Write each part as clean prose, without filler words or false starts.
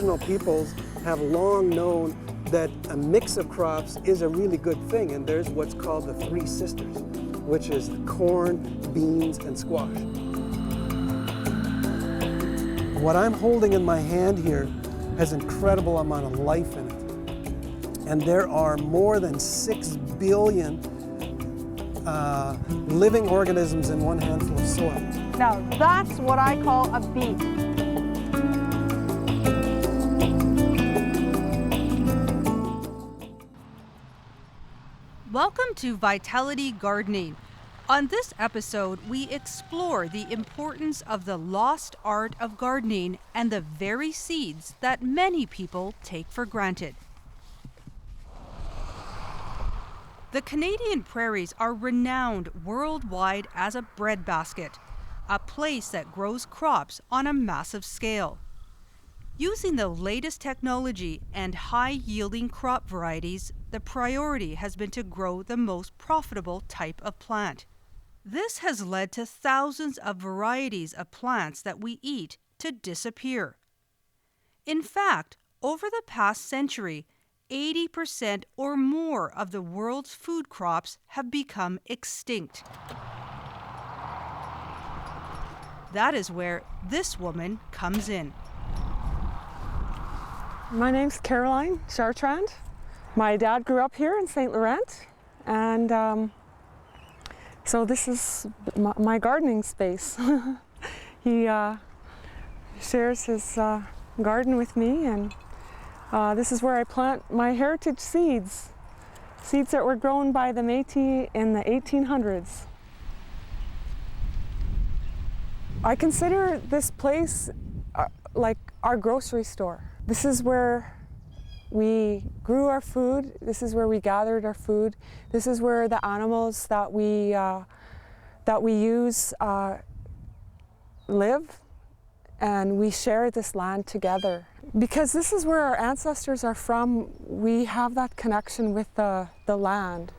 Aboriginal peoples have long known that a mix of crops is a really good thing, and there's what's called the three sisters, which is corn, beans, and squash. What I'm holding in my hand here has an incredible amount of life in it. And there are more than 6 billion living organisms in one handful of soil. Now that's what I call a beet. Welcome to Vitality Gardening. On this episode, we explore the importance of the lost art of gardening and the very seeds that many people take for granted. The Canadian prairies are renowned worldwide as a breadbasket, a place that grows crops on a massive scale. Using the latest technology and high-yielding crop varieties, the priority has been to grow the most profitable type of plant. This has led to thousands of varieties of plants that we eat to disappear. In fact, over the past century, 80% or more of the world's food crops have become extinct. That is where this woman comes in. My name's Caroline Chartrand. My dad grew up here in St. Laurent, and so this is my gardening space. He shares his garden with me, and this is where I plant my heritage seeds that were grown by the Métis in the 1800s. I consider this place like our grocery store. This is where we grew our food. This is where we gathered our food. This is where the animals that we use live, and we share this land together. Because this is where our ancestors are from, we have that connection with the land.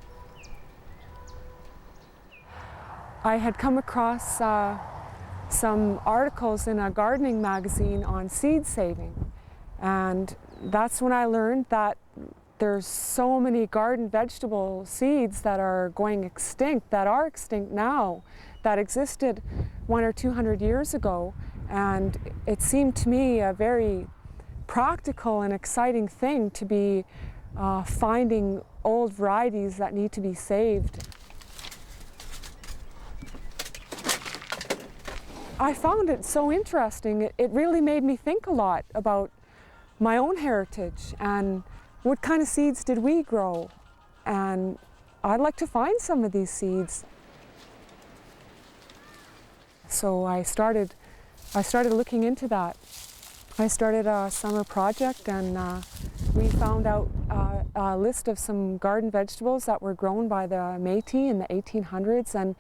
I had come across some articles in a gardening magazine on seed saving, and that's when I learned that there's so many garden vegetable seeds that are going extinct, that are extinct now, that existed 100 or 200 years ago. And it seemed to me a very practical and exciting thing to be finding old varieties that need to be saved. I found it so interesting. It really made me think a lot about my own heritage and what kind of seeds did we grow. And I'd like to find some of these seeds. So I started looking into that. I started a summer project, and we found out a list of some garden vegetables that were grown by the Métis in the 1800s,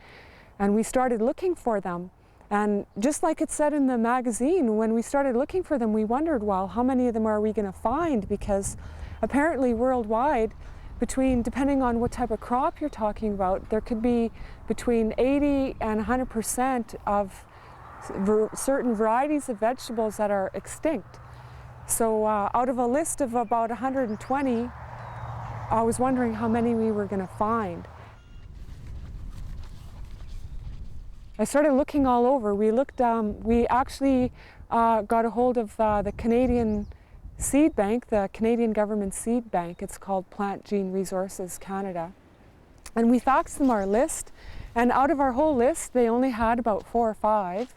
and we started looking for them. And just like it said in the magazine, when we started looking for them, we wondered, well, how many of them are we going to find? Because apparently worldwide, depending on what type of crop you're talking about, there could be between 80 and 100% of certain varieties of vegetables that are extinct. So out of a list of about 120, I was wondering how many we were going to find. I started looking all over. We actually got a hold of the Canadian seed bank, the Canadian government seed bank. It's called Plant Gene Resources Canada. And we faxed them our list, and out of our whole list, they only had about 4 or 5,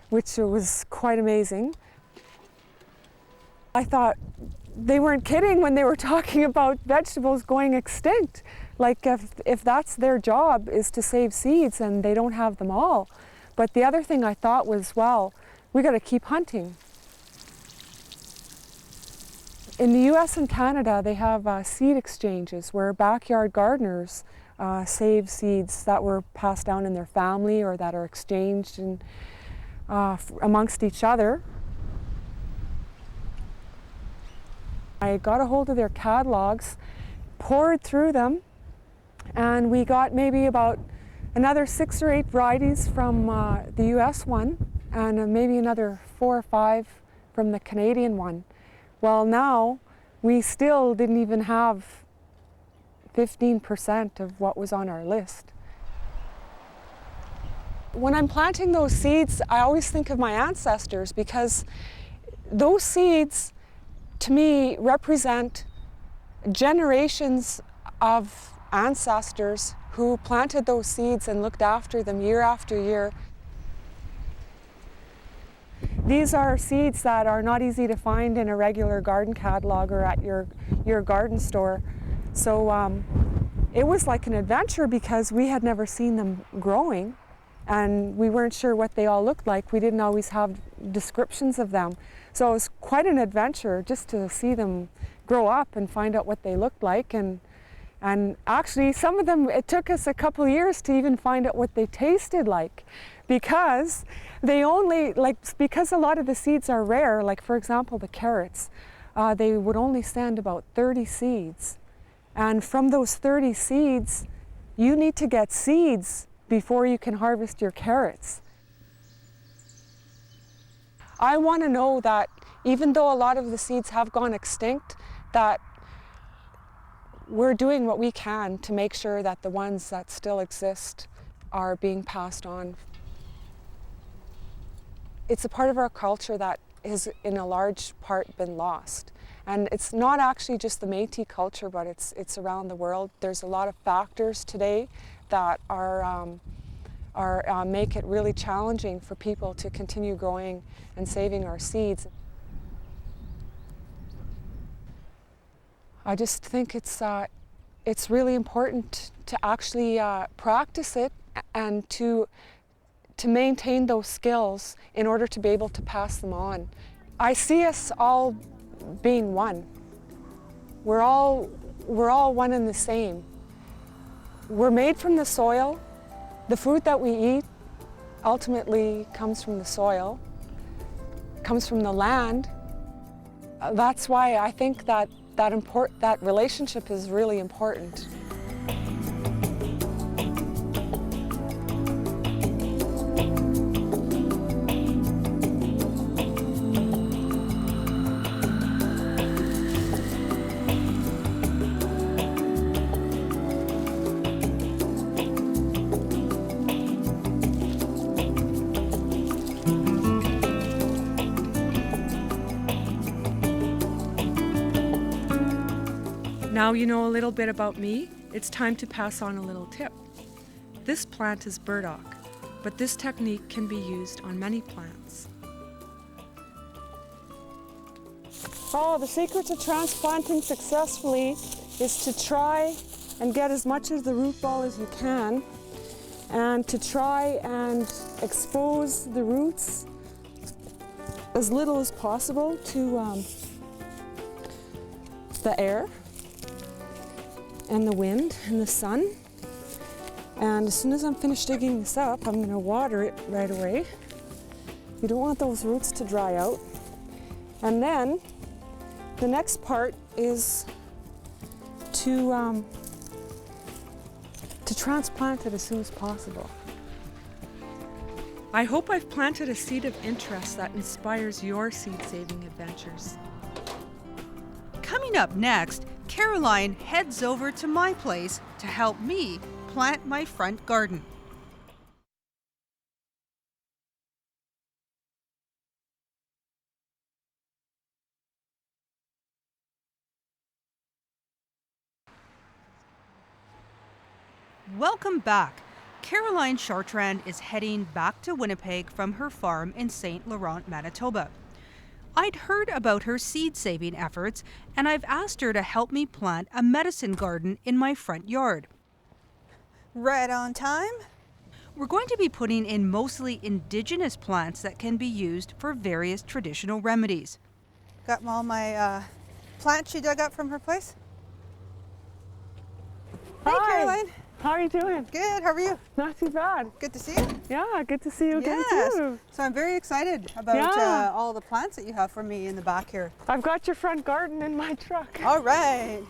which was quite amazing. I thought they weren't kidding when they were talking about vegetables going extinct. Like if that's their job, is to save seeds, and they don't have them all. But the other thing I thought was, well, we got to keep hunting. In the US and Canada, they have seed exchanges where backyard gardeners save seeds that were passed down in their family or that are exchanged amongst each other. I got a hold of their catalogs, poured through them, and we got maybe about another 6 or 8 varieties from the US one, and maybe another 4 or 5 from the Canadian one. Well, now we still didn't even have 15% of what was on our list. When I'm planting those seeds, I always think of my ancestors, because those seeds, to me, represent generations of ancestors who planted those seeds and looked after them year after year. These are seeds that are not easy to find in a regular garden catalog or at your garden store. So it was like an adventure, because we had never seen them growing and we weren't sure what they all looked like. We didn't always have descriptions of them. So it was quite an adventure just to see them grow up and find out what they looked like. And actually, some of them, it took us a couple of years to even find out what they tasted like, because they only, because a lot of the seeds are rare, like for example the carrots, they would only stand about 30 seeds. And from those 30 seeds, you need to get seeds before you can harvest your carrots. I want to know that even though a lot of the seeds have gone extinct, that we're doing what we can to make sure that the ones that still exist are being passed on. It's a part of our culture that has in a large part been lost. And it's not actually just the Métis culture, but it's around the world. There's a lot of factors today that make it really challenging for people to continue growing and saving our seeds. I just think it's really important to actually practice it and to maintain those skills in order to be able to pass them on. I see us all being one. We're all one and the same. We're made from the soil. The food that we eat ultimately comes from the soil, comes from the land. That's why I think that relationship is really important. Now you know a little bit about me, it's time to pass on a little tip. This plant is burdock, but this technique can be used on many plants. Oh, the secret to transplanting successfully is to try and get as much of the root ball as you can, and to try and expose the roots as little as possible to the air and the wind and the sun. And as soon as I'm finished digging this up, I'm going to water it right away. You don't want those roots to dry out. And then the next part is to transplant it as soon as possible. I hope I've planted a seed of interest that inspires your seed-saving adventures. Coming up next, Caroline heads over to my place to help me plant my front garden. Welcome back. Caroline Chartrand is heading back to Winnipeg from her farm in St. Laurent, Manitoba. I'd heard about her seed-saving efforts, and I've asked her to help me plant a medicine garden in my front yard. Right on time. We're going to be putting in mostly indigenous plants that can be used for various traditional remedies. Got all my plants she dug up from her place. Hey, Hi. Caroline. How are you doing? Good. How are you? Not too bad. Good to see you. Yeah, good to see you again Yes. too. So I'm very excited about Yeah. all the plants that you have for me in the back here. I've got your front garden in my truck. All right.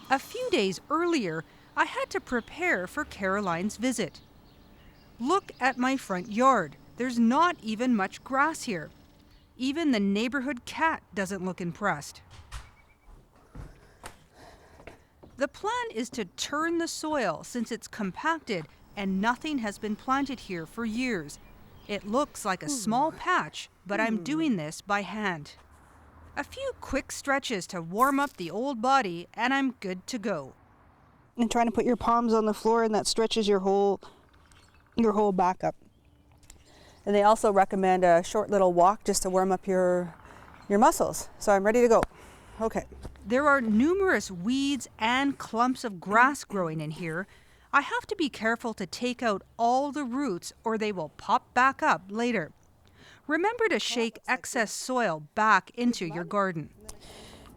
A few days earlier, I had to prepare for Caroline's visit. Look at my front yard. There's not even much grass here. Even the neighborhood cat doesn't look impressed. The plan is to turn the soil since it's compacted and nothing has been planted here for years. It looks like a small patch, but I'm doing this by hand. A few quick stretches to warm up the old body and I'm good to go. And trying to put your palms on the floor, and that stretches your whole back up. And they also recommend a short little walk just to warm up your muscles. So I'm ready to go. Okay. There are numerous weeds and clumps of grass growing in here. I have to be careful to take out all the roots or they will pop back up later. Remember to shake excess soil back into your garden.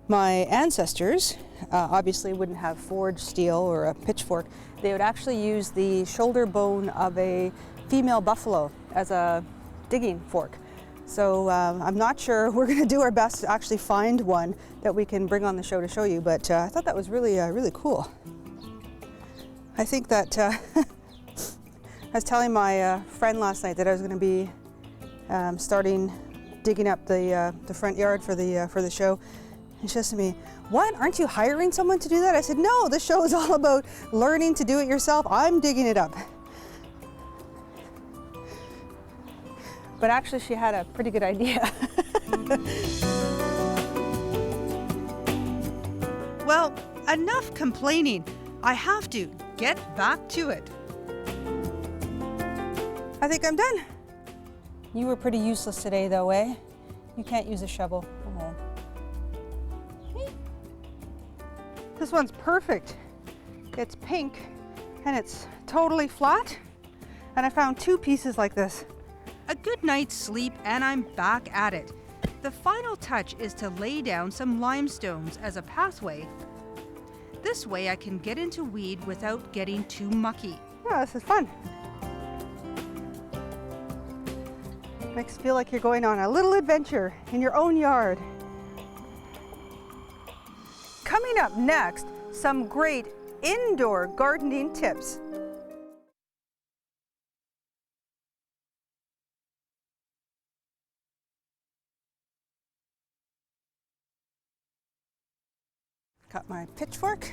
My ancestors obviously wouldn't have forged steel or a pitchfork. They would actually use the shoulder bone of a female buffalo as a digging fork. So I'm not sure. We're going to do our best to actually find one that we can bring on the show to show you, but I thought that was really cool. I think that I was telling my friend last night that I was going to be starting digging up the front yard for the show. And she says to me, "What? Aren't you hiring someone to do that?" I said, "No, this show is all about learning to do it yourself. I'm digging it up." But actually, she had a pretty good idea. Well, enough complaining. I have to get back to it. I think I'm done. You were pretty useless today, though, eh? You can't use a shovel. Oh. This one's perfect. It's pink and it's totally flat. And I found 2 pieces like this. A good night's sleep and I'm back at it. The final touch is to lay down some limestones as a pathway. This way I can get into weed without getting too mucky. Yeah, this is fun. Makes you feel like you're going on a little adventure in your own yard. Coming up next, some great indoor gardening tips. Got my pitchfork.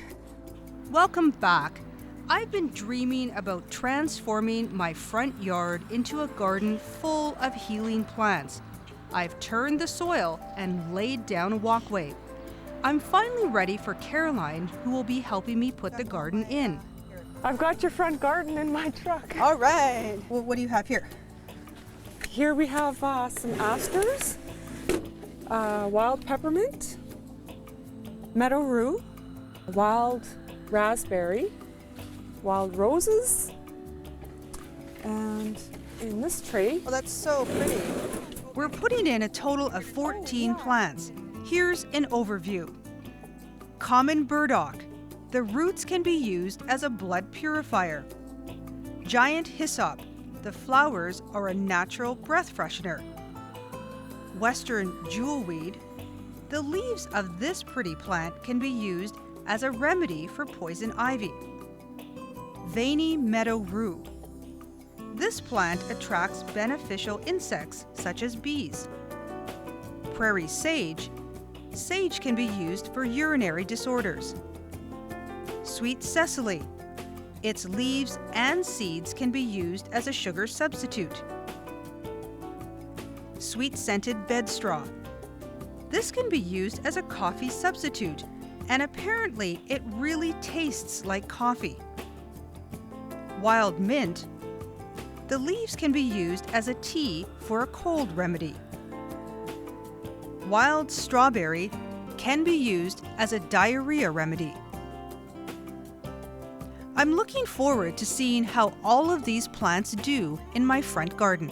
Welcome back. I've been dreaming about transforming my front yard into a garden full of healing plants. I've turned the soil and laid down a walkway. I'm finally ready for Caroline, who will be helping me put the garden in. I've got your front garden in my truck. All right. Well, what do you have here? Here we have some asters, wild peppermint, meadow rue, wild raspberry, wild roses, and in this tray. Oh, that's so pretty. We're putting in a total of 14 plants. Here's an overview. Common burdock. The roots can be used as a blood purifier. Giant hyssop. The flowers are a natural breath freshener. Western jewelweed. The leaves of this pretty plant can be used as a remedy for poison ivy. Veiny meadow rue. This plant attracts beneficial insects such as bees. Prairie sage. Sage can be used for urinary disorders. Sweet cecily. Its leaves and seeds can be used as a sugar substitute. Sweet scented bedstraw. This can be used as a coffee substitute, and apparently it really tastes like coffee. Wild mint. The leaves can be used as a tea for a cold remedy. Wild strawberry can be used as a diarrhea remedy. I'm looking forward to seeing how all of these plants do in my front garden.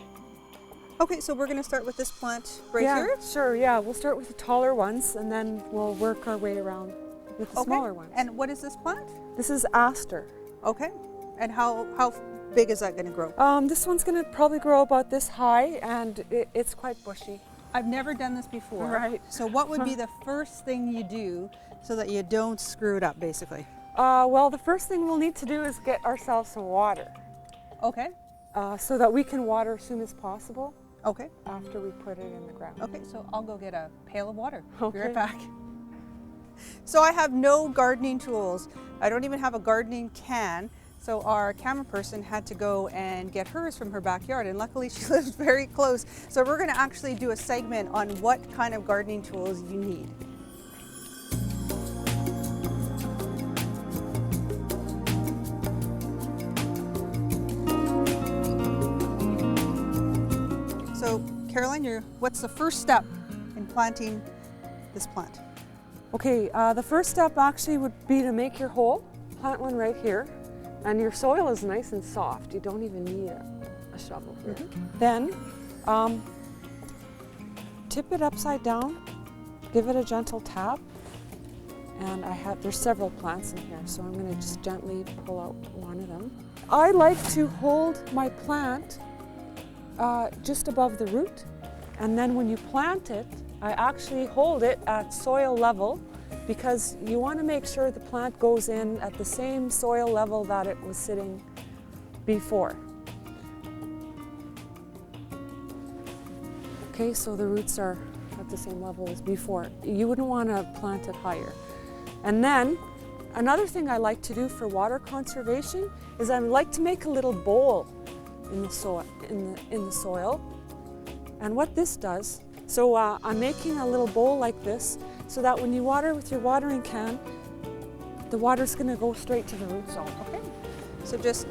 Okay, so we're going to start with this plant right Yeah, here. sure, yeah. We'll start with the taller ones and then we'll work our way around with the smaller ones. And what is this plant? This is aster. Okay. And how big is that going to grow? This one's going to probably grow about this high, and it's quite bushy. I've never done this before. Right. So what would be the first thing you do so that you don't screw it up, basically? Well, the first thing we'll need to do is get ourselves some water Okay. so that we can water as soon as possible. Okay. after we put it in the ground. Okay, so I'll go get a pail of water. Be Okay. right back. So I have no gardening tools. I don't even have a gardening can. So our camera person had to go and get hers from her backyard, and luckily she lives very close. So we're going to actually do a segment on what kind of gardening tools you need. So Caroline, what's the first step in planting this plant? Okay, the first step actually would be to make your hole. Plant one right here. And your soil is nice and soft. You don't even need a shovel here. Then tip it upside down, give it a gentle tap. And there's several plants in here, so I'm gonna just gently pull out one of them. I like to hold my plant just above the root. And then when you plant it, I actually hold it at soil level, because you want to make sure the plant goes in at the same soil level that it was sitting before. Okay, so the roots are at the same level as before. You wouldn't want to plant it higher. And then another thing I like to do for water conservation is I like to make a little bowl in the soil. And what this does, so I'm making a little bowl like this, so that when you water with your watering can, the water's going to go straight to the root zone. Okay. So just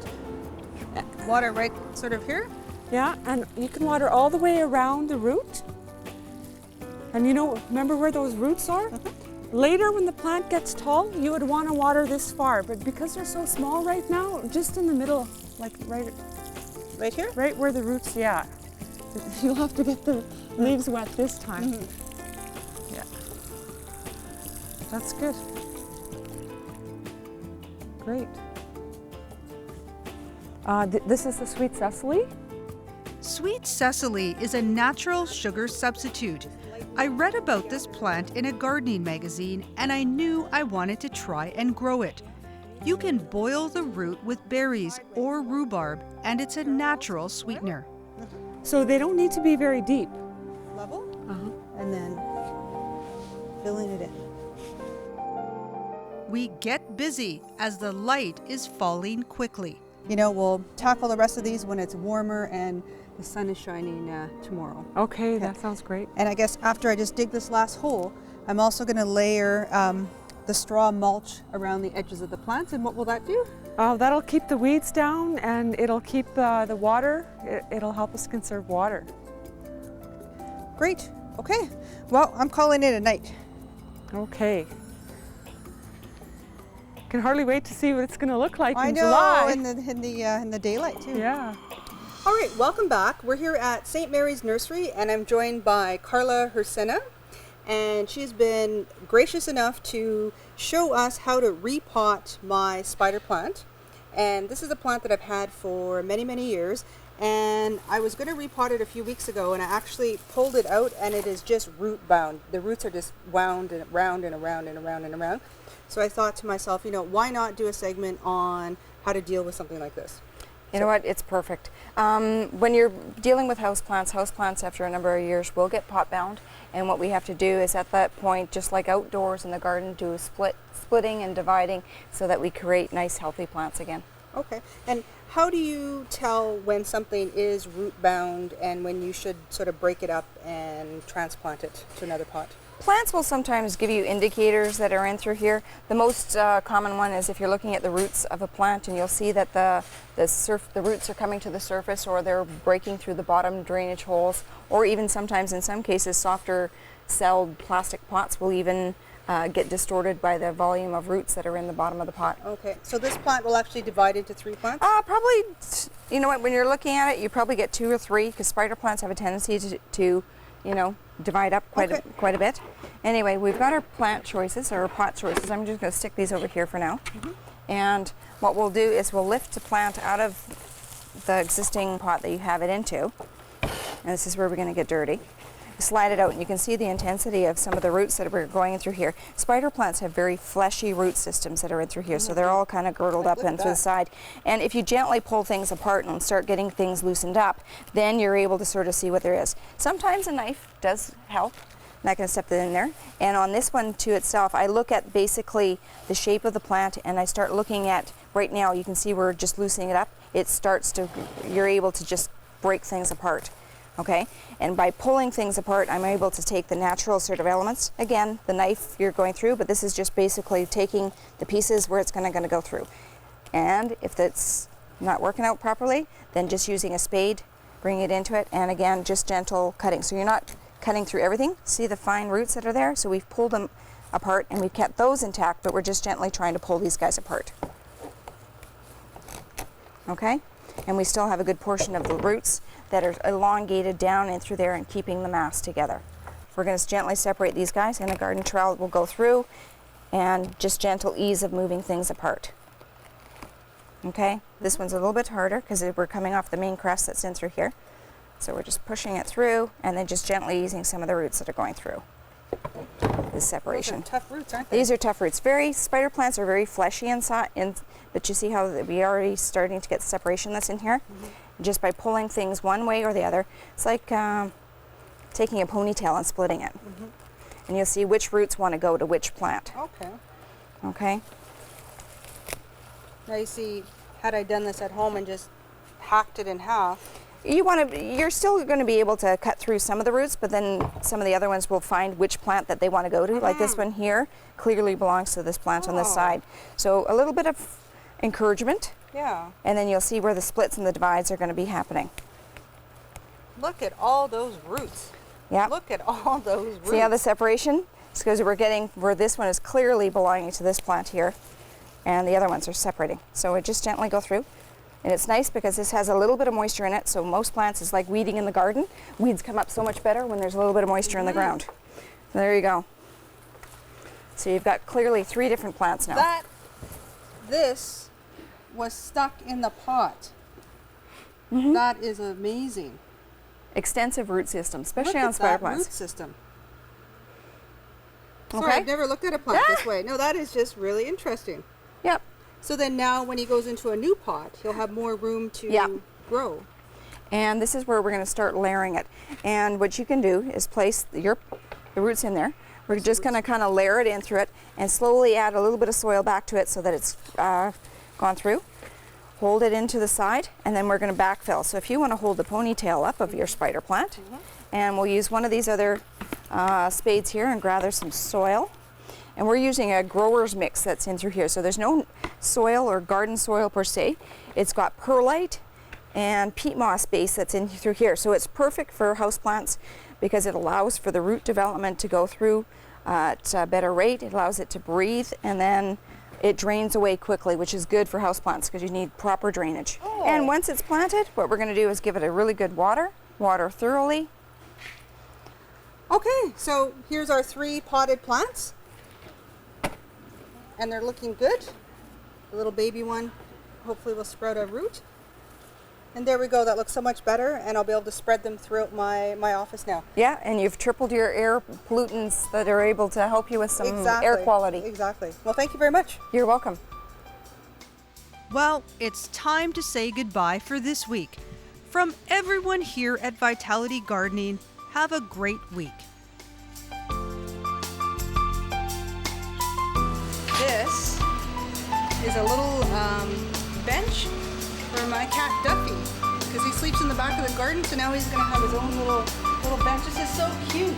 water right sort of here? Yeah, and you can water all the way around the root. And remember where those roots are? Later when the plant gets tall, you would want to water this far, but because they're so small right now, just in the middle, like right here? Right where the roots, yeah. You'll have to get the leaves wet this time. Yeah. That's good. Great. This is the sweet cecily. Sweet cecily is a natural sugar substitute. I read about this plant in a gardening magazine, and I knew I wanted to try and grow it. You can boil the root with berries or rhubarb, and it's a natural sweetener. So they don't need to be very deep. Level? And then filling it in. We get busy as the light is falling quickly. We'll tackle the rest of these when it's warmer and the sun is shining tomorrow. Okay, that sounds great. And I guess after I just dig this last hole, I'm also going to layer the straw mulch around the edges of the plants. And what will that do? That'll keep the weeds down, and it'll keep the water. It'll help us conserve water. Great. Okay. Well, I'm calling it a night. Okay. Can hardly wait to see what it's going to look like in July. July. In the daylight too. Yeah. All right, welcome back. We're here at St. Mary's Nursery, and I'm joined by Carla Hersena, and she's been gracious enough to show us how to repot my spider plant. And this is a plant that I've had for many, many years, and I was going to repot it a few weeks ago, and I actually pulled it out, and it is just root bound. The roots are just wound and around and around and around and around. So I thought to myself, why not do a segment on how to deal with something like this? You know what? It's perfect. When you're dealing with houseplants after a number of years will get pot bound, and what we have to do is at that point, just like outdoors in the garden, do splitting and dividing so that we create nice healthy plants again. Okay. And how do you tell when something is root bound and when you should sort of break it up and transplant it to another pot? Plants will sometimes give you indicators that are in through here. The most common one is if you're looking at the roots of a plant and you'll see that the roots are coming to the surface, or they're breaking through the bottom drainage holes, or even sometimes in some cases softer celled plastic pots will even get distorted by the volume of roots that are in the bottom of the pot. Okay, so this plant will actually divide into 3 plants? Probably, you know what, when you're looking at it, you probably get 2 or 3, because spider plants have a tendency to divide up quite a bit. Anyway, we've got our plant choices, or our pot choices. I'm just going to stick these over here for now. And what we'll do is we'll lift the plant out of the existing pot that you have it into. And this is where we're going to get dirty. slide it out, and you can see the intensity of some of the roots that are going through here. Spider plants have very fleshy root systems that are in through here, so they're all kind of girdled up and through the side. And if you gently pull things apart and start getting things loosened up, then you're able to sort of see what there is. Sometimes a knife does help. I'm not going to step it in there. And on this one to itself, I look at basically the shape of the plant, and I start looking at, right now you can see we're just loosening it up. It starts to, you're able to just break things apart. Okay, and by pulling things apart, I'm able to take the natural sort of elements. Again, the knife you're going through, but this is just basically taking the pieces where it's going to go through. And if it's not working out properly, then just using a spade, bring it into it, and again, just gentle cutting. So you're not cutting through everything. See the fine roots that are there? So we've pulled them apart and we've kept those intact, but we're just gently trying to pull these guys apart. Okay, and we still have a good portion of the roots that are elongated down and through there and keeping the mass together. We're going to gently separate these guys, and a garden trowel will go through, and just gentle ease of moving things apart. Okay, this one's a little bit harder because we're coming off the main crest that's in through here. So we're just pushing it through and then just gently easing some of the roots that are going through this separation. Those are tough roots, aren't they? These are tough roots. Spider plants are very fleshy inside, but you see how we already starting to get the separation that's in here? Just by pulling things one way or the other. It's like taking a ponytail and splitting it. And you'll see which roots want to go to which plant. Okay. Okay? Now you see, had I done this at home and just hacked it in half, you're still going to be able to cut through some of the roots, but then some of the other ones will find which plant that they want to go to. Like this one here clearly belongs to this plant on this side. So a little bit of encouragement. yeah. And then you'll see where the splits and the divides are going to be happening. Look at all those roots. Yeah. Look at all those roots. See how the separation? It's because we're getting where this one is clearly belonging to this plant here, and the other ones are separating. So we just gently go through. And it's nice because this has a little bit of moisture in it, so most plants is like weeding in the garden. Weeds come up so much better when there's a little bit of moisture in the ground. So there you go. So you've got clearly 3 different plants now. This was stuck in the pot. That is amazing. Extensive root system, especially Look on at spider that plants. root system. Sorry, Okay. I've never looked at a plant this way. No, that is just really interesting. Yep. So then now when he goes into a new pot, he'll have more room to grow. And this is where we're going to start layering it. And what you can do is place the roots in there. We're just going to kind of layer it in through it and slowly add a little bit of soil back to it so that it's gone through. Hold it into the side, and then we're going to backfill. So if you want to hold the ponytail up of your spider plant, and we'll use one of these other spades here and gather some soil. And we're using a grower's mix that's in through here. So there's no soil or garden soil per se. It's got perlite and peat moss base that's in through here. So it's perfect for houseplants because it allows for the root development to go through at a better rate. It allows it to breathe, and then it drains away quickly, which is good for houseplants because you need proper drainage. And once it's planted, what we're going to do is give it a really good water thoroughly. Okay, so here's our 3 potted plants. And they're looking good. The little baby one hopefully will sprout a root. And there we go, that looks so much better, and I'll be able to spread them throughout my office now. Yeah, and you've tripled your air pollutants that are able to help you with some air quality. Exactly. Well, thank you very much. You're welcome. Well, it's time to say goodbye for this week. From everyone here at Vitality Gardening, have a great week. This is a little bench for my cat Duffy, because he sleeps in the back of the garden, so now he's going to have his own little bench. This is so cute.